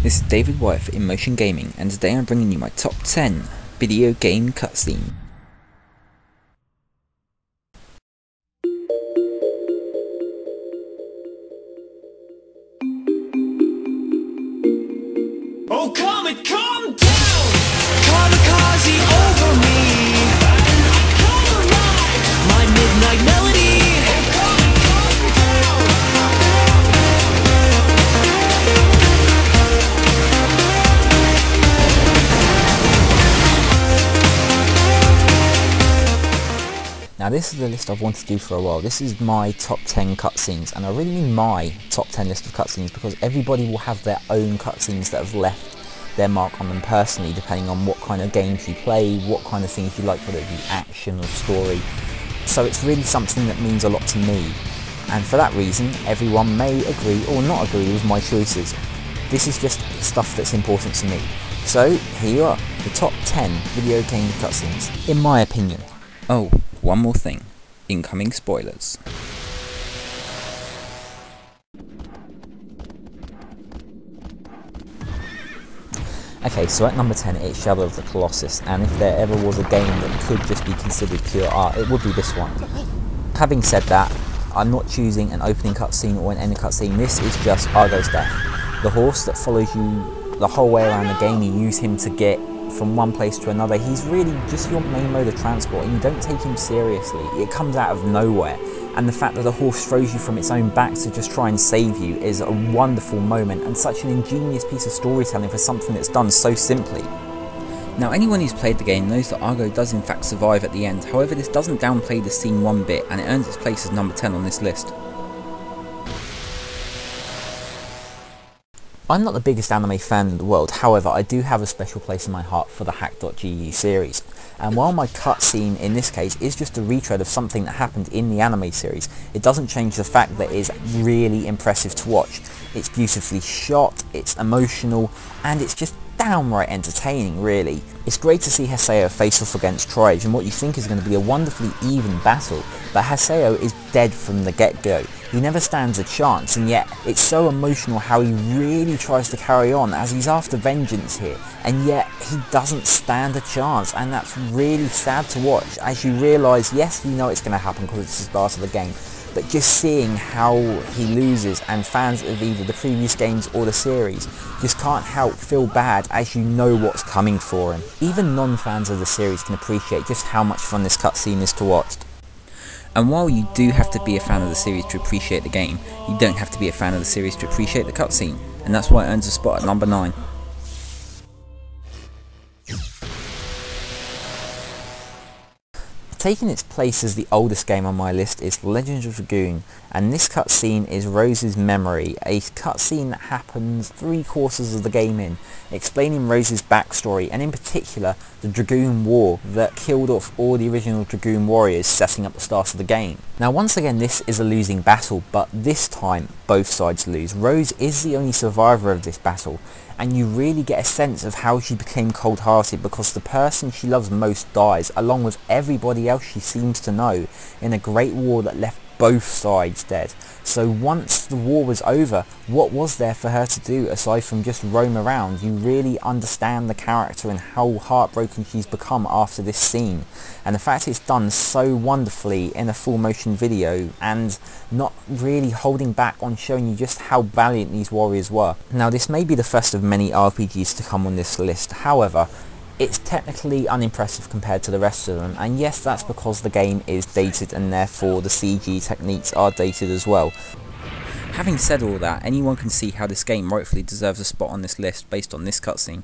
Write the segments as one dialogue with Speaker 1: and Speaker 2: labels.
Speaker 1: This is David Wyatt for inMotion Gaming, and today I'm bringing you my top 10 video game cutscene.
Speaker 2: Oh, comet, calm down! Kamikaze over me! My midnight melody! Oh, comet, calm down!
Speaker 1: Now this is the list I've wanted to do for a while. This is my top 10 cutscenes, and I really mean my top 10 list of cutscenes because everybody will have their own cutscenes that have left their mark on them personally, depending on what kind of games you play, what kind of things you like, whether it be action or story. So it's really something that means a lot to me, and for that reason everyone may agree or not agree with my choices. This is just stuff that's important to me. So here you are, the top 10 video game cutscenes, in my opinion. Oh, one more thing, incoming spoilers. Okay, so at number 10 it's Shadow of the Colossus, and if there ever was a game that could just be considered pure art, it would be this one. Having said that, I'm not choosing an opening cutscene or an ending cutscene. This is just Argo's death. The horse that follows you the whole way around the game, you use him to get from one place to another. He's really just your main mode of transport, and you don't take him seriously. It comes out of nowhere, and the fact that the horse throws you from its own back to just try and save you is a wonderful moment and such an ingenious piece of storytelling for something that's done so simply. Now anyone who's played the game knows that Argo does in fact survive at the end. However, this doesn't downplay the scene one bit, and it earns its place as number 10 on this list. I'm not the biggest anime fan in the world, however I do have a special place in my heart for the Hack.GG series. And while my cutscene in this case is just a retread of something that happened in the anime series, it doesn't change the fact that it's really impressive to watch. It's beautifully shot, it's emotional, and it's just downright entertaining really. It's great to see Haseo face off against Triage in what you think is going to be a wonderfully even battle, but Haseo is dead from the get-go. He never stands a chance, and yet it's so emotional how he really tries to carry on as he's after vengeance here, and yet he doesn't stand a chance, and that's really sad to watch as you realise, yes, you know it's going to happen because it's the start of the game, but just seeing how he loses, and fans of either the previous games or the series just can't help feel bad as you know what's coming for him. Even non-fans of the series can appreciate just how much fun this cutscene is to watch. And while you do have to be a fan of the series to appreciate the game, you don't have to be a fan of the series to appreciate the cutscene, and that's why it earns a spot at number 9. Taking its place as the oldest game on my list is Legend of Dragoon, and this cutscene is Rose's memory, a cutscene that happens 3/4 of the game in, explaining Rose's backstory, and in particular the Dragoon War that killed off all the original Dragoon warriors, setting up the start of the game. Now once again this is a losing battle, but this time both sides lose. Rose is the only survivor of this battle, and you really get a sense of how she became cold-hearted because the person she loves most dies, along with everybody else she seems to know, in a great war that left both sides dead. So once the war was over, what was there for her to do aside from just roam around? You really understand the character and how heartbroken she's become after this scene. And the fact it's done so wonderfully in a full motion video and not really holding back on showing you just how valiant these warriors were. Now this may be the first of many RPGs to come on this list, however, it's technically unimpressive compared to the rest of them, and yes, that's because the game is dated and therefore the CG techniques are dated as well. Having said all that, anyone can see how this game rightfully deserves a spot on this list based on this cutscene.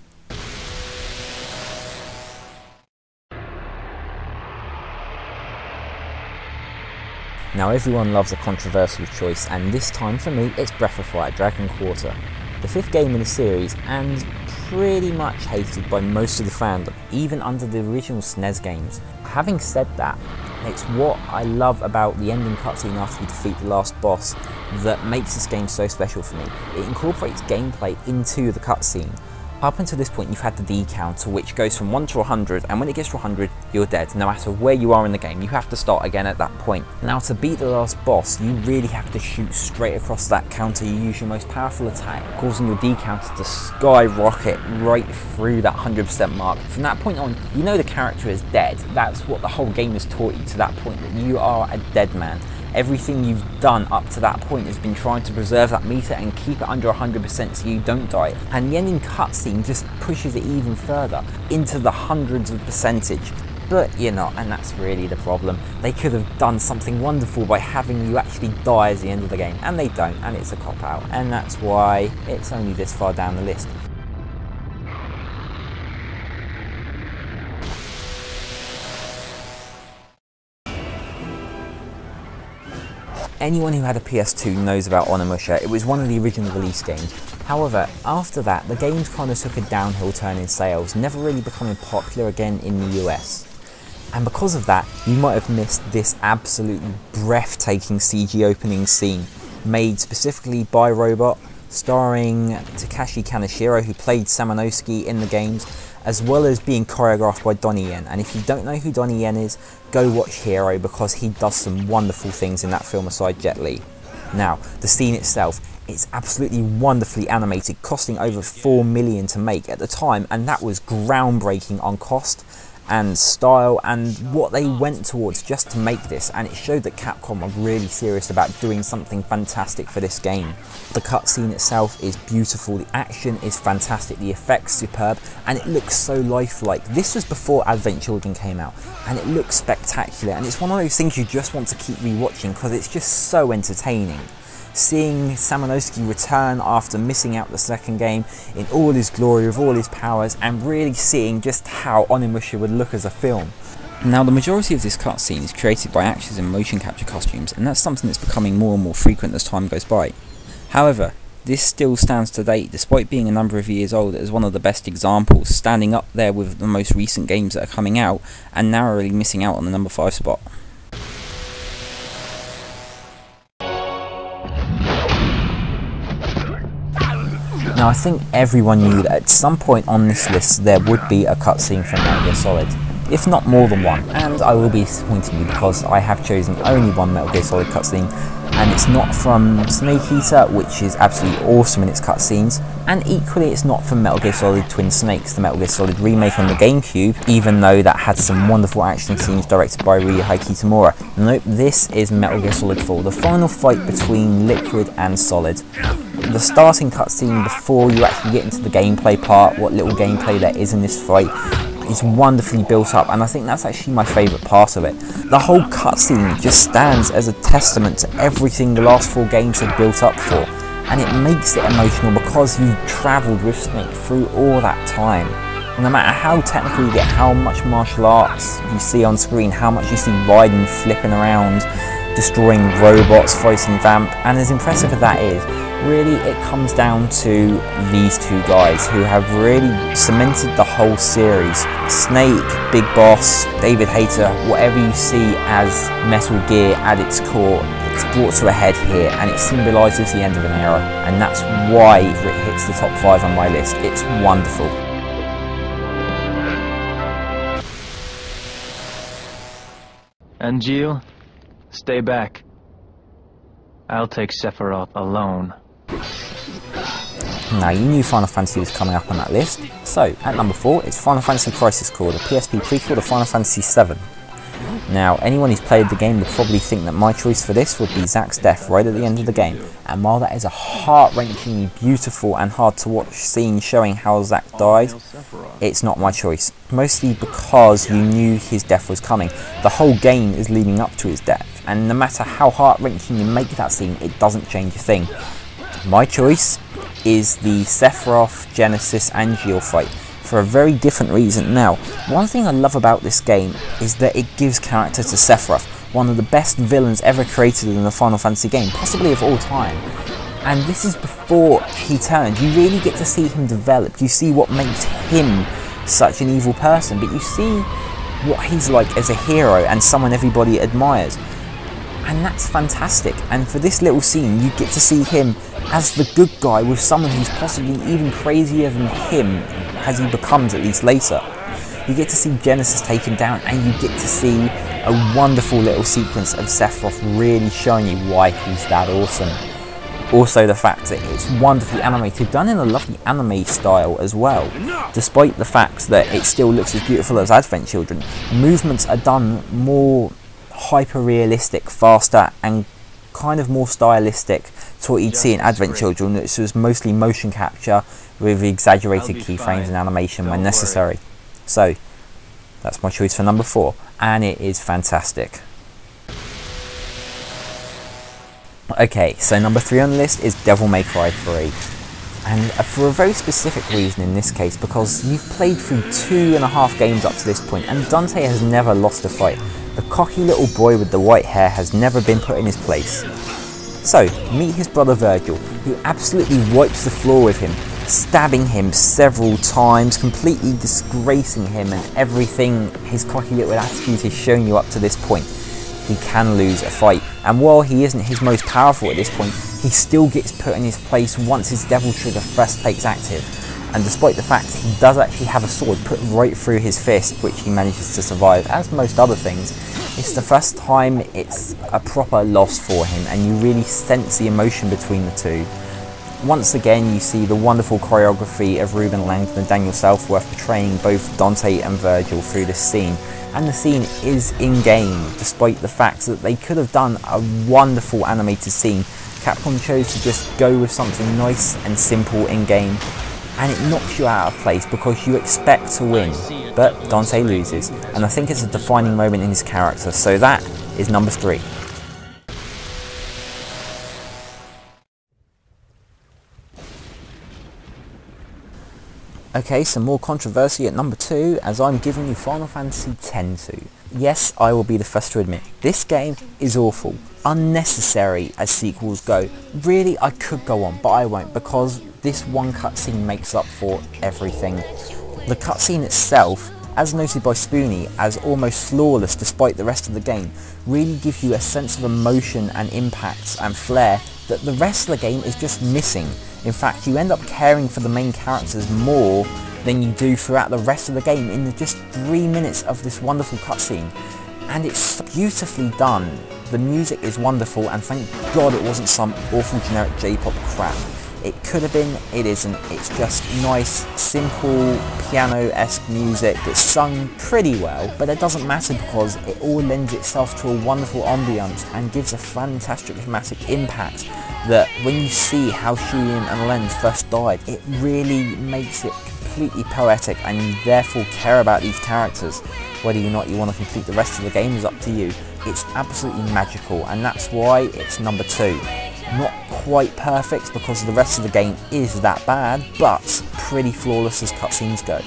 Speaker 1: Now everyone loves a controversial choice, and this time for me it's Breath of Fire Dragon Quarter. The 5th game in the series, and pretty much hated by most of the fandom, even under the original SNES games. Having said that, it's what I love about the ending cutscene after you defeat the last boss that makes this game so special for me. It incorporates gameplay into the cutscene. Up until this point, you've had the D counter, which goes from 1 to 100, and when it gets to 100, you're dead. No matter where you are in the game, you have to start again at that point. Now, to beat the last boss, you really have to shoot straight across that counter. You use your most powerful attack, causing your D counter to skyrocket right through that 100% mark. From that point on, you know the character is dead. That's what the whole game has taught you to that point, that you are a dead man. Everything you've done up to that point has been trying to preserve that meter and keep it under 100% so you don't die. And the ending cutscene just pushes it even further into the hundreds of percentage. But you're not, and that's really the problem. They could have done something wonderful by having you actually die at the end of the game, and they don't, and it's a cop-out. And that's why it's only this far down the list. Anyone who had a PS2 knows about inMotion. It was one of the original release games. However, after that, the games kind of took a downhill turn in sales, never really becoming popular again in the US. And because of that, you might have missed this absolutely breathtaking CG opening scene, made specifically by Robot, starring Takashi Kaneshiro, who played Samanosuke in the games, as well as being choreographed by Donnie Yen. And if you don't know who Donnie Yen is, go watch Hero, because he does some wonderful things in that film aside Jet Li. Now, the scene itself, it's absolutely wonderfully animated, costing over $4 million to make at the time, and that was groundbreaking on cost and style and what they went towards just to make this, and it showed that Capcom were really serious about doing something fantastic for this game. The cutscene itself is beautiful, the action is fantastic, the effects superb, and it looks so lifelike. This was before Advent Children came out, and it looks spectacular, and it's one of those things you just want to keep rewatching because it's just so entertaining. Seeing Samanosuke return after missing out the second game in all his glory, with all his powers, and really seeing just how inMotion would look as a film. Now, the majority of this cutscene is created by actors in motion capture costumes, and that's something that's becoming more and more frequent as time goes by. However, this still stands to date, despite being a number of years old, as one of the best examples, standing up there with the most recent games that are coming out, and narrowly missing out on the number 5 spot. Now, I think everyone knew that at some point on this list there would be a cutscene from Metal Gear Solid, if not more than one, and I will be disappointing you because I have chosen only one Metal Gear Solid cutscene, and it's not from Snake Eater, which is absolutely awesome in its cutscenes, and equally it's not from Metal Gear Solid Twin Snakes, the Metal Gear Solid remake on the GameCube, even though that had some wonderful action scenes directed by Ryuhei Kitamura. Nope, this is Metal Gear Solid 4, the final fight between Liquid and Solid. The starting cutscene before you actually get into the gameplay part, what little gameplay there is in this fight, is wonderfully built up, and I think that's actually my favourite part of it. The whole cutscene just stands as a testament to everything the last 4 games have built up for, and it makes it emotional because you've travelled with Snake through all that time. No matter how technical you get, how much martial arts you see on screen, how much you see Raiden flipping around, destroying robots, fighting Vamp, and as impressive as that is, really it comes down to these 2 guys who have really cemented the whole series. Snake, Big Boss, David Hayter, whatever you see as Metal Gear at its core, it's brought to a head here, and it symbolises the end of an era, and that's why it hits the top 5 on my list. It's wonderful.
Speaker 3: Angeal, stay back. I'll take Sephiroth alone.
Speaker 1: Now, you knew Final Fantasy was coming up on that list, so at number 4 it's Final Fantasy Crisis Core, the PSP prequel to Final Fantasy VII. Now, anyone who's played the game would probably think that my choice for this would be Zack's death right at the end of the game, and while that is a heart-wrenchingly beautiful and hard to watch scene showing how Zack died, it's not my choice, mostly because you knew his death was coming. The whole game is leading up to his death, and no matter how heart-wrenching you make that scene, it doesn't change a thing. My choice is the Sephiroth, Genesis, Angeal fight, for a very different reason. Now, one thing I love about this game is that it gives character to Sephiroth, one of the best villains ever created in a Final Fantasy game, possibly of all time. And this is before he turned. You really get to see him develop. You see what makes him such an evil person, but you see what he's like as a hero and someone everybody admires. And that's fantastic. And for this little scene, you get to see him as the good guy with someone who's possibly even crazier than him, as he becomes at least later. You get to see Genesis taken down, and you get to see a wonderful little sequence of Sephiroth really showing you why he's that awesome. Also the fact that it's wonderfully animated, done in a lovely anime style as well. Despite the fact that it still looks as beautiful as Advent Children, movements are done more hyper-realistic, faster, and kind of more stylistic to what you'd see in Advent Children, which was mostly motion capture with exaggerated keyframes and animation when necessary. So that's my choice for number 4, and it is fantastic. Okay, so number 3 on the list is Devil May Cry 3. And for a very specific reason in this case, because you've played through 2.5 games up to this point, and Dante has never lost a fight. The cocky little boy with the white hair has never been put in his place. So, meet his brother Virgil, who absolutely wipes the floor with him, stabbing him several times, completely disgracing him and everything his cocky little attitude has shown you up to this point. He can lose a fight, and while he isn't his most powerful at this point, he still gets put in his place once his Devil Trigger first takes active. And despite the fact that he does actually have a sword put right through his fist, which he manages to survive, as most other things, it's the first time it's a proper loss for him, and you really sense the emotion between the two. Once again, you see the wonderful choreography of Ruben Langdon and Daniel Southworth portraying both Dante and Virgil through this scene. And the scene is in-game, despite the fact that they could have done a wonderful animated scene. Capcom chose to just go with something nice and simple in-game, and it knocks you out of place because you expect to win, but Dante loses, and I think it's a defining moment in his character, so that is number 3. Okay, some more controversy at number 2, as I'm giving you Final Fantasy X-2. Yes, I will be the first to admit, this game is awful, unnecessary as sequels go. Really, I could go on, but I won't, because this one cutscene makes up for everything. The cutscene itself, as noted by Spoonie as almost flawless despite the rest of the game, really gives you a sense of emotion and impact and flair that the rest of the game is just missing. In fact, you end up caring for the main characters more than you do throughout the rest of the game in just 3 minutes of this wonderful cutscene. And it's beautifully done. The music is wonderful, and thank God it wasn't some awful generic J-pop crap. It could have been, it isn't. It's just nice, simple, piano-esque music that's sung pretty well, but it doesn't matter because it all lends itself to a wonderful ambience and gives a fantastic dramatic impact that when you see how Julian and Len first died, it really makes it completely poetic, and you therefore care about these characters. Whether or not you want to complete the rest of the game is up to you. It's absolutely magical, and that's why it's number 2. Not quite perfect because the rest of the game is that bad, but pretty flawless as cutscenes go.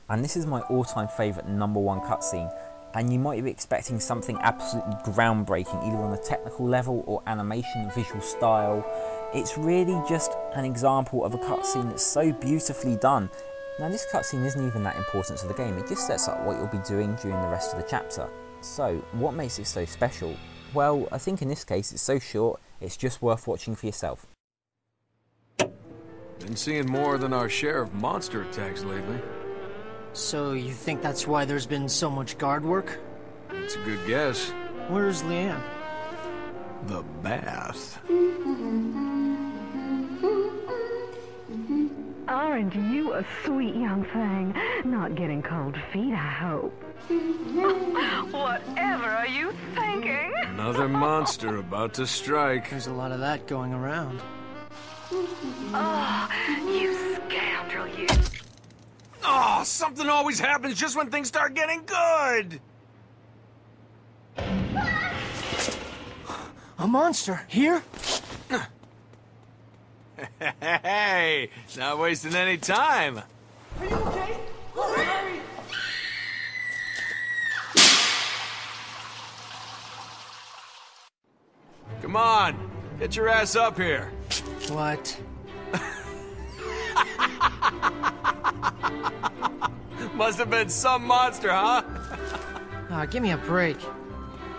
Speaker 1: And this is my all-time favourite number 1 cutscene, and you might be expecting something absolutely groundbreaking, either on a technical level or animation and visual style. It's really just an example of a cutscene that's so beautifully done. Now this cutscene isn't even that important to the game, it just sets up what you'll be doing during the rest of the chapter. So, what makes it so special? Well, I think in this case it's so short, it's just worth watching for yourself.
Speaker 4: Been seeing more than our share of monster attacks lately.
Speaker 5: So you think that's why there's been so much guard work?
Speaker 4: That's a good guess.
Speaker 5: Where's Leanne?
Speaker 4: The bath.
Speaker 6: Aren't you a sweet young thing? Not getting cold feet, I hope. Whatever are you thinking?
Speaker 4: Another monster about to strike.
Speaker 5: There's a lot of that going around.
Speaker 6: Oh, you scoundrel, you.
Speaker 4: Oh, something always happens just when things start getting good!
Speaker 5: A monster here?
Speaker 4: Hey, not wasting any time.
Speaker 5: Are you okay? Hurry!
Speaker 4: Come on, get your ass up here.
Speaker 5: What?
Speaker 4: Must have been some monster, huh?
Speaker 5: Give me a break.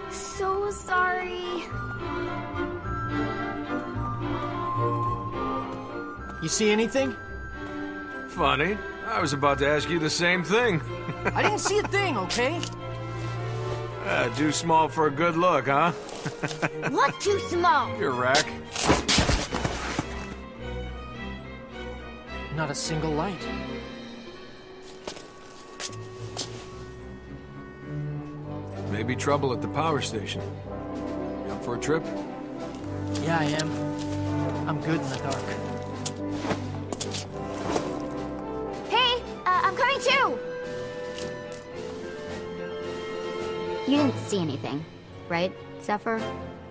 Speaker 7: So sorry.
Speaker 5: You see anything?
Speaker 4: Funny. I was about to ask you the same thing.
Speaker 5: I didn't see a thing, okay?
Speaker 4: Too small for a good look, huh?
Speaker 7: What's too small?
Speaker 4: Your rack.
Speaker 5: Not a single light.
Speaker 4: Maybe trouble at the power station. You up for a trip?
Speaker 5: Yeah, I am. I'm good in the dark.
Speaker 7: Hey, I'm coming too! You didn't see anything, right, Zephyr?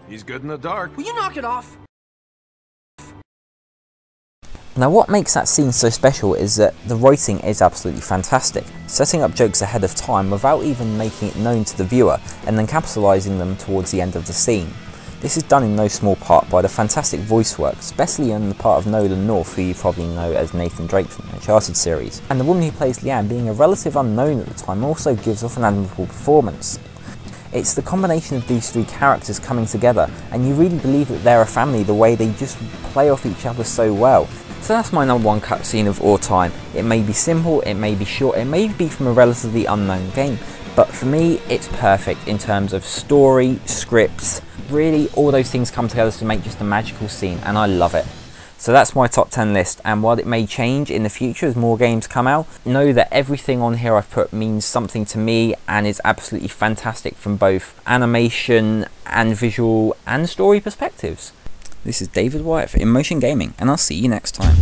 Speaker 4: He's good in the dark.
Speaker 5: Will you knock it off?
Speaker 1: Now what makes that scene so special is that the writing is absolutely fantastic, setting up jokes ahead of time without even making it known to the viewer and then capitalising them towards the end of the scene. This is done in no small part by the fantastic voice work, especially on the part of Nolan North, who you probably know as Nathan Drake from the Uncharted series. And the woman who plays Leanne, being a relative unknown at the time, also gives off an admirable performance. It's the combination of these three characters coming together, and you really believe that they're a family the way they just play off each other so well. So that's my #1 cutscene of all time. It may be simple, it may be short, it may be from a relatively unknown game, but for me it's perfect in terms of story, scripts, really all those things come together to make just a magical scene, and I love it. So that's my top 10 list, and while it may change in the future as more games come out, know that everything on here I've put means something to me and is absolutely fantastic from both animation and visual and story perspectives. This is David Wyatt for inMotion Gaming, and I'll see you next time.